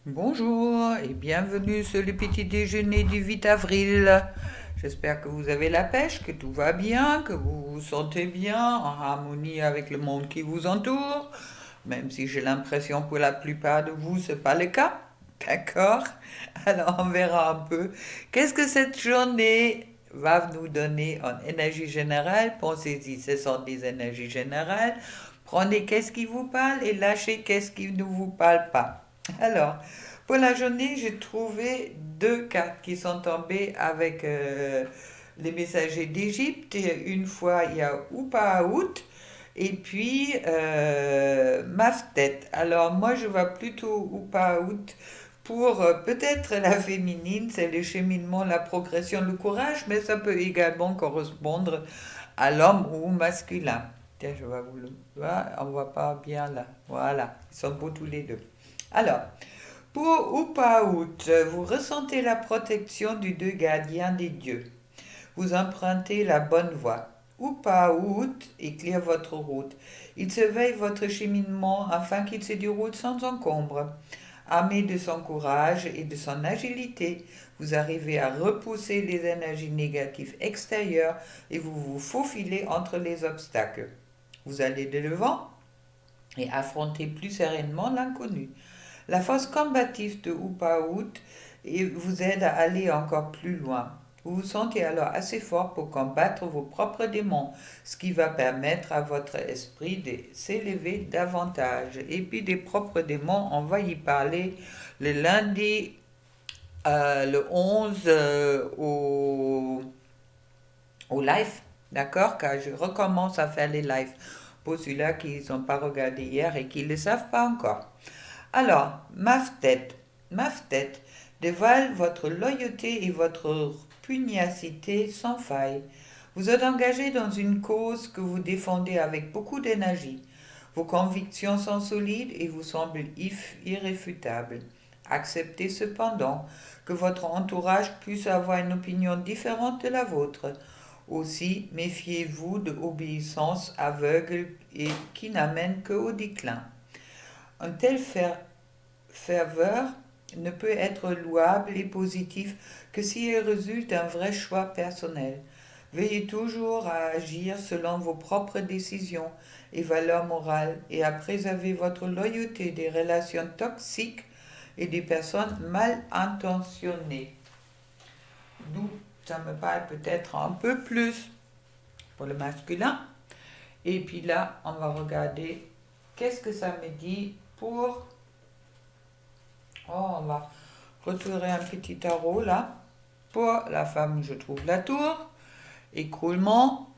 Bonjour et bienvenue sur le petit déjeuner du 8 avril. J'espère que vous avez la pêche, que tout va bien, que vous vous sentez bien, en harmonie avec le monde qui vous entoure, même si j'ai l'impression pour la plupart de vous, ce n'est pas le cas. D'accord? Alors on verra un peu. Qu'est-ce que cette journée va nous donner en énergie générale? Pensez-y, ce sont des énergies générales. Prenez qu'est-ce qui vous parle et lâchez qu'est-ce qui ne vous parle pas. Alors, pour la journée, j'ai trouvé deux cartes qui sont tombées avec les messagers d'Égypte. Une fois, il y a Oupaout et puis Maftet. Alors, moi, je vois plutôt Oupaout pour peut-être la féminine, c'est le cheminement, la progression, le courage, mais ça peut également correspondre à l'homme ou au masculin. Tiens, je vais vous le voir, on voit pas bien là. Voilà, ils sont beaux tous les deux. Alors, pour ou pas out, vous ressentez la protection du deux gardiens des dieux. Vous empruntez la bonne voie. Ou pas out éclaire votre route. Il surveille votre cheminement afin qu'il se déroule sans encombre. Armé de son courage et de son agilité, vous arrivez à repousser les énergies négatives extérieures et vous vous faufilez entre les obstacles. Vous allez de l'avant et affrontez plus sereinement l'inconnu. La force combative de Upaout vous aide à aller encore plus loin. Vous vous sentez alors assez fort pour combattre vos propres démons, ce qui va permettre à votre esprit de s'élever davantage. Et puis des propres démons, on va y parler le lundi, le 11 au live, d'accord? Car je recommence à faire les lives pour ceux-là qui n'ont pas regardé hier et qui ne le savent pas encore. Alors, Maftet dévoile votre loyauté et votre pugnacité sans faille. Vous êtes engagé dans une cause que vous défendez avec beaucoup d'énergie. Vos convictions sont solides et vous semblent irréfutables. Acceptez cependant que votre entourage puisse avoir une opinion différente de la vôtre. Aussi, méfiez-vous de obéissance aveugle et qui n'amène que au déclin. Un tel ferveur ne peut être louable et positif que si elle résulte d'un vrai choix personnel. Veillez toujours à agir selon vos propres décisions et valeurs morales et à préserver votre loyauté des relations toxiques et des personnes mal intentionnées. D'où ça me parle peut-être un peu plus pour le masculin. Et puis là, on va regarder qu'est-ce que ça me dit pour... Oh, on va retirer un petit tarot là. Pour la femme, je trouve la tour. Écroulement,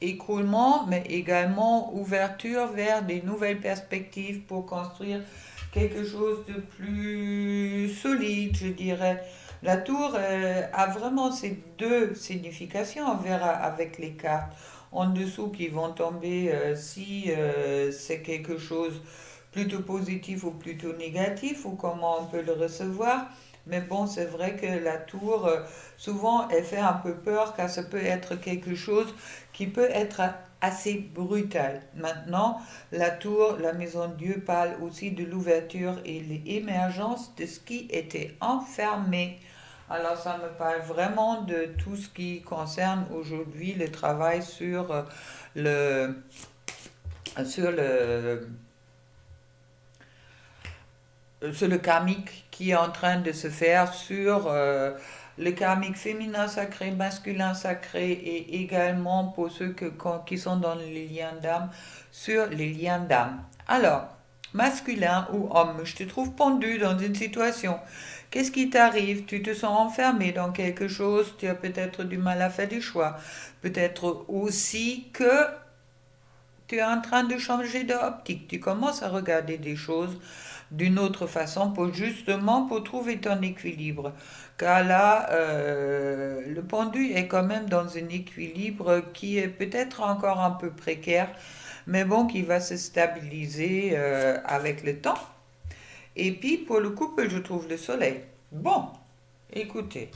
écroulement, mais également ouverture vers des nouvelles perspectives pour construire quelque chose de plus solide, je dirais. La tour a vraiment ces deux significations, on verra avec les cartes en dessous qui vont tomber si c'est quelque chose plutôt positif ou plutôt négatif ou comment on peut le recevoir. Mais bon, c'est vrai que la tour, souvent, elle fait un peu peur car ça peut être quelque chose qui peut être assez brutal. Maintenant, la tour, la maison de Dieu parle aussi de l'ouverture et l'émergence de ce qui était enfermé. Alors ça me parle vraiment de tout ce qui concerne aujourd'hui le travail le, sur le, sur le karmique qui est en train de se faire sur le karmique féminin sacré, masculin sacré et également pour ceux qui sont dans les liens d'âme, sur les liens d'âme. Alors, masculin ou homme, je te trouve pendu dans une situation. Qu'est-ce qui t'arrive? Tu te sens enfermé dans quelque chose, tu as peut-être du mal à faire des choix. Peut-être aussi que tu es en train de changer d'optique. Tu commences à regarder des choses d'une autre façon pour justement pour trouver ton équilibre. Car là, le pendu est quand même dans un équilibre qui est peut-être encore un peu précaire, mais bon, qui va se stabiliser avec le temps. Et puis pour le couple, je trouve le soleil. Bon, écoutez,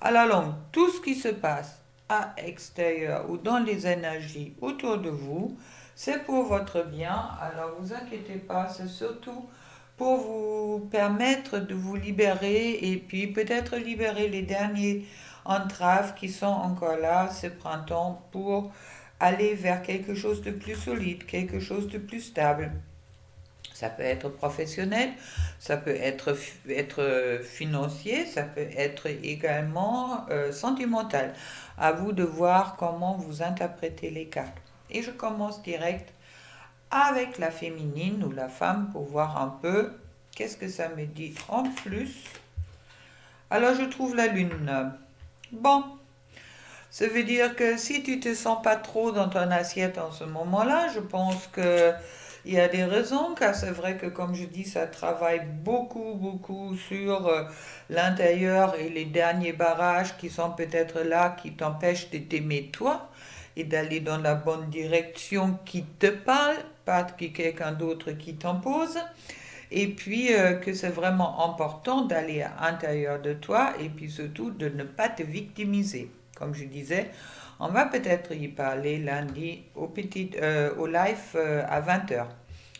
à la longue, tout ce qui se passe à extérieur ou dans les énergies autour de vous, c'est pour votre bien. Alors vous inquiétez pas, c'est surtout pour vous permettre de vous libérer et puis peut-être libérer les derniers entraves qui sont encore là ce printemps pour aller vers quelque chose de plus solide, quelque chose de plus stable. Ça peut être professionnel, ça peut être financier, ça peut être également sentimental. À vous de voir comment vous interprétez les cartes. Et je commence direct avec la féminine ou la femme pour voir un peu qu'est-ce que ça me dit en plus. Alors je trouve la lune. Bon, ça veut dire que si tu te sens pas trop dans ton assiette en ce moment-là, je pense que il y a des raisons, car c'est vrai que comme je dis, ça travaille beaucoup, beaucoup sur l'intérieur et les derniers barrages qui sont peut-être là, qui t'empêchent de t'aimer toi et d'aller dans la bonne direction qui te parle, pas que quelqu'un d'autre qui t'impose. Et puis que c'est vraiment important d'aller à l'intérieur de toi et puis surtout de ne pas te victimiser. Comme je disais, on va peut-être y parler lundi au live à 20 h.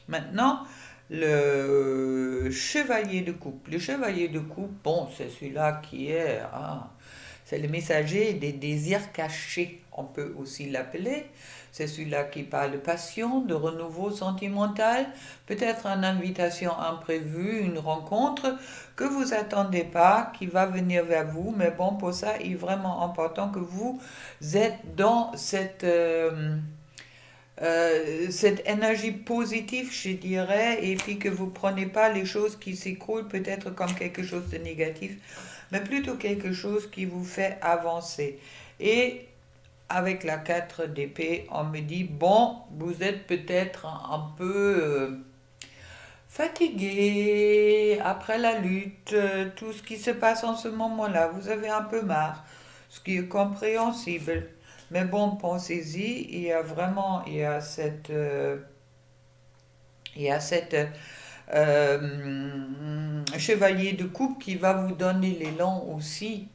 Maintenant, le chevalier de coupe. Le chevalier de coupe, bon, c'est celui-là qui est... c'est le messager des désirs cachés, on peut aussi l'appeler. C'est celui-là qui parle de passion, de renouveau sentimental, peut-être une invitation imprévue, une rencontre que vous attendez pas, qui va venir vers vous. Mais bon, pour ça, il est vraiment important que vous êtes dans cette énergie positive, je dirais, et puis que vous prenez pas les choses qui s'écroulent peut-être comme quelque chose de négatif, mais plutôt quelque chose qui vous fait avancer. Et avec la 4 d'épée, on me dit, bon, vous êtes peut-être un peu fatigué après la lutte, tout ce qui se passe en ce moment-là, vous avez un peu marre, ce qui est compréhensible. Mais bon, pensez-y, il y a cette chevalier de coupe qui va vous donner l'élan aussi.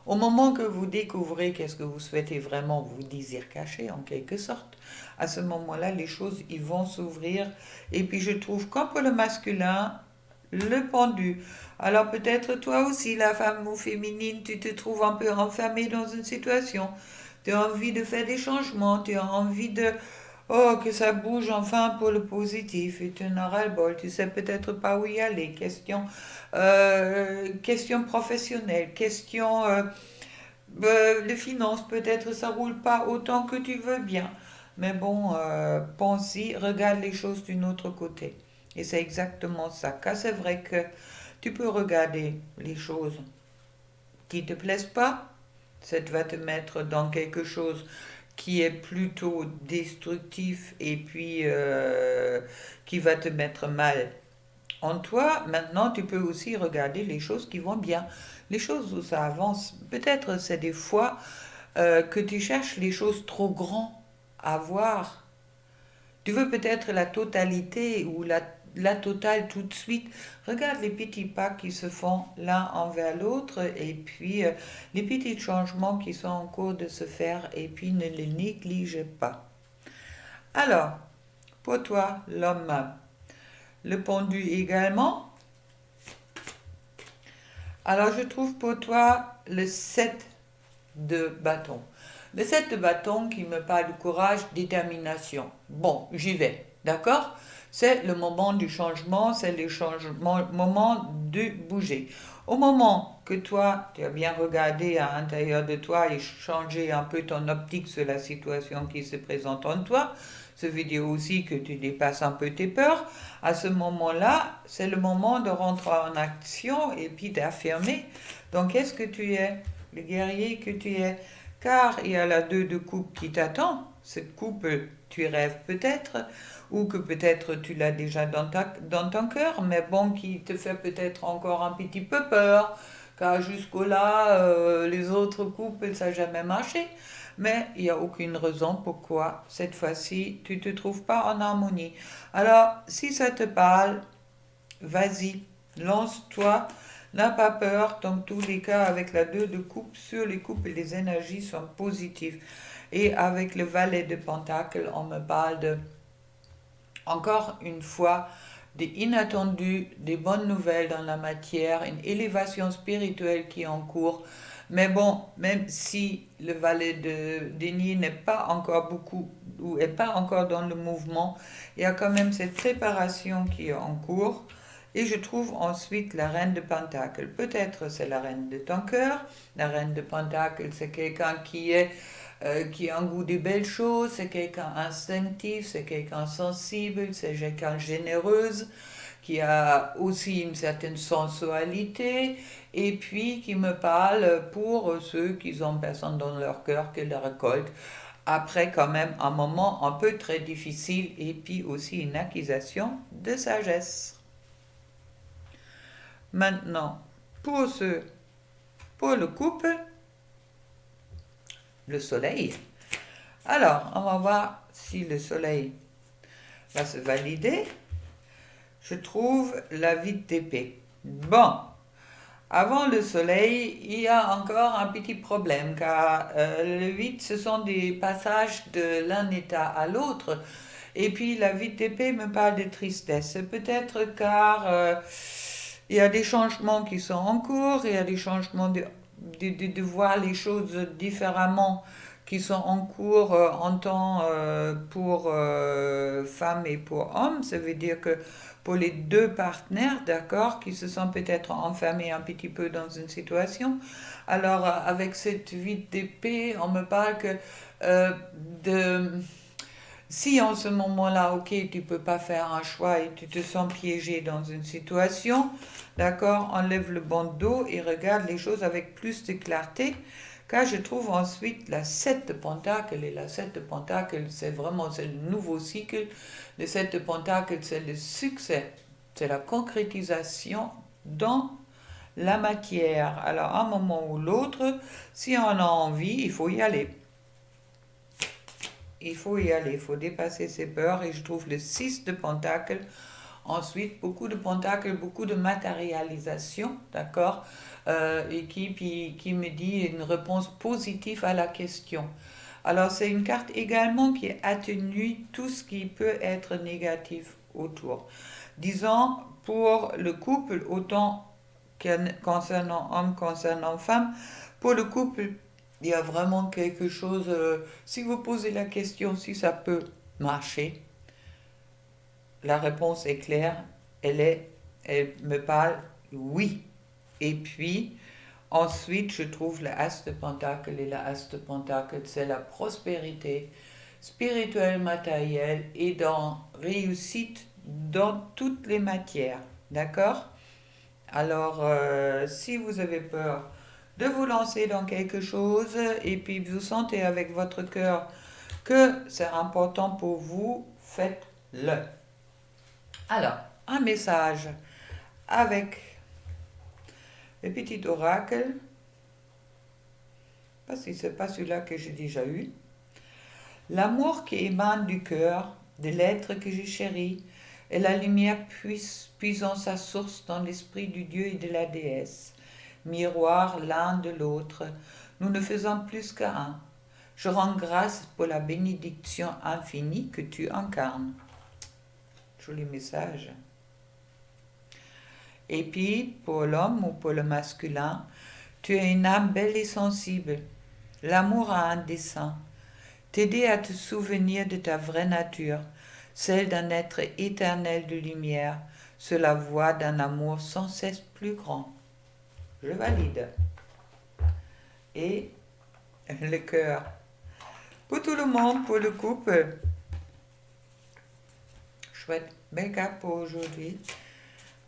Au moment que vous découvrez qu'est-ce que vous souhaitez vraiment, vos désirs cachés en quelque sorte, à ce moment-là, les choses ils vont s'ouvrir. Et puis je trouve qu'un pour le masculin, le pendu. Alors peut-être toi aussi, la femme ou féminine, tu te trouves un peu enfermée dans une situation. Tu as envie de faire des changements, tu as envie de... Oh, que ça bouge enfin pour le positif. Et tu en as ras-le-bol. Tu sais peut-être pas où y aller. Question professionnelle, question de finances. Peut-être ça roule pas autant que tu veux bien. Mais bon, pense-y, regarde les choses d'un autre côté. Et c'est exactement ça. Car c'est vrai que tu peux regarder les choses qui te plaisent pas. Ça va te mettre dans quelque chose qui est plutôt destructif et puis qui va te mettre mal en toi. Maintenant, tu peux aussi regarder les choses qui vont bien, les choses où ça avance. Peut-être c'est des fois que tu cherches les choses trop grandes à voir. Tu veux peut-être la totalité ou la totale tout de suite. Regarde les petits pas qui se font l'un envers l'autre et puis les petits changements qui sont en cours de se faire et puis ne les néglige pas. Alors, pour toi, l'homme, le pendu également. Alors, je trouve pour toi le 7 de bâton. Le 7 de bâton qui me parle de courage, détermination. Bon, j'y vais, d'accord? C'est le moment du changement, c'est le moment de bouger. Au moment que toi, tu as bien regardé à l'intérieur de toi et changé un peu ton optique sur la situation qui se présente en toi, ça veut dire aussi que tu dépasses un peu tes peurs. À ce moment-là, c'est le moment de rentrer en action et puis d'affirmer. Donc, qu'est-ce que tu es? Le guerrier que tu es. Car il y a la 2 de coupe qui t'attend. Cette coupe, tu rêves peut-être, ou que peut-être tu l'as déjà dans ton cœur, mais bon, qui te fait peut-être encore un petit peu peur, car jusque-là, les autres couples, ça n'a jamais marché. Mais il n'y a aucune raison pourquoi cette fois-ci, tu ne te trouves pas en harmonie. Alors, si ça te parle, vas-y, lance-toi. N'a pas peur, dans tous les cas, avec la 2 de coupe, sur les coupes, les énergies sont positives. Et avec le valet de pentacle, on me parle de, encore une fois, des inattendus, des bonnes nouvelles dans la matière, une élévation spirituelle qui est en cours. Mais bon, même si le valet de denier n'est pas encore beaucoup ou n'est pas encore dans le mouvement, il y a quand même cette préparation qui est en cours. Et je trouve ensuite la reine de Pentacle. Peut-être c'est la reine de ton cœur. La reine de Pentacle, c'est quelqu'un qui a un goût des belles choses, c'est quelqu'un instinctif, c'est quelqu'un sensible, c'est quelqu'un généreuse, qui a aussi une certaine sensualité, et puis qui me parle pour ceux qui ont personne dans leur cœur qui le récolte. Après quand même un moment un peu très difficile, et puis aussi une accusation de sagesse. Maintenant, pour le couple, le soleil. Alors, on va voir si le soleil va se valider. Je trouve la vide d'épée. Bon, avant le soleil, il y a encore un petit problème, car le 8, ce sont des passages de l'un état à l'autre. Et puis la vide d'épée me parle de tristesse. Peut-être car il y a des changements qui sont en cours, il y a des changements de voir les choses différemment qui sont en cours en temps pour femmes et pour hommes. Ça veut dire que pour les deux partenaires, d'accord, qui se sont peut-être enfermés un petit peu dans une situation. Alors, avec cette vide d'épée, on me parle que euh, de si en ce moment-là, ok, tu peux pas faire un choix et tu te sens piégé dans une situation, d'accord, enlève le bandeau et regarde les choses avec plus de clarté, car je trouve ensuite la 7 de Pentacle, et la 7 de Pentacle, c'est le nouveau cycle. Le 7 de Pentacle, c'est le succès, c'est la concrétisation dans la matière. Alors, à un moment ou l'autre, si on a envie, il faut y aller. Il faut y aller, il faut dépasser ses peurs. Et je trouve le 6 de Pentacle, ensuite beaucoup de Pentacle, beaucoup de matérialisation, d'accord, et qui me dit une réponse positive à la question. Alors c'est une carte également qui atténue tout ce qui peut être négatif autour. Disons, pour le couple, autant concernant homme, concernant femme, pour le couple, il y a vraiment quelque chose, si vous posez la question si ça peut marcher, la réponse est claire, elle me parle oui. Et puis, ensuite, je trouve le As de Pentacle, et la As de Pentacle, c'est la prospérité spirituelle, matérielle et dans réussite dans toutes les matières. D'accord? Alors, si vous avez peur de vous lancer dans quelque chose et puis vous sentez avec votre cœur que c'est important pour vous, faites-le. Alors, un message avec le petit oracle. Pas si c'est pas celui-là que j'ai déjà eu. L'amour qui émane du cœur, de l'être que j'ai chéri, et la lumière puisant sa source dans l'esprit du Dieu et de la déesse. Miroir l'un de l'autre, nous ne faisons plus qu'un. Je rends grâce pour la bénédiction infinie que tu incarnes. Joli message. Et puis, pour l'homme ou pour le masculin, tu as une âme belle et sensible. L'amour a un dessein. T'aider à te souvenir de ta vraie nature, celle d'un être éternel de lumière, sur la voie d'un amour sans cesse plus grand. Je valide. Et le cœur. Pour tout le monde, pour le couple. Chouette, belle carte pour aujourd'hui.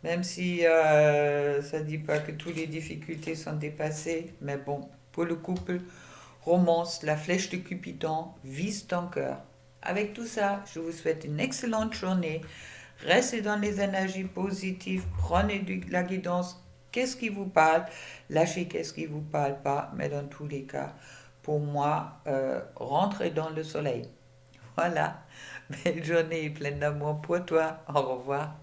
Même si ça ne dit pas que toutes les difficultés sont dépassées. Mais bon, pour le couple, romance, la flèche de Cupidon, vise ton cœur. Avec tout ça, je vous souhaite une excellente journée. Restez dans les énergies positives, prenez de la guidance. Qu'est-ce qui vous parle? Lâchez qu'est-ce qui ne vous parle pas, mais dans tous les cas, pour moi, rentrez dans le soleil. Voilà, belle journée pleine d'amour pour toi. Au revoir.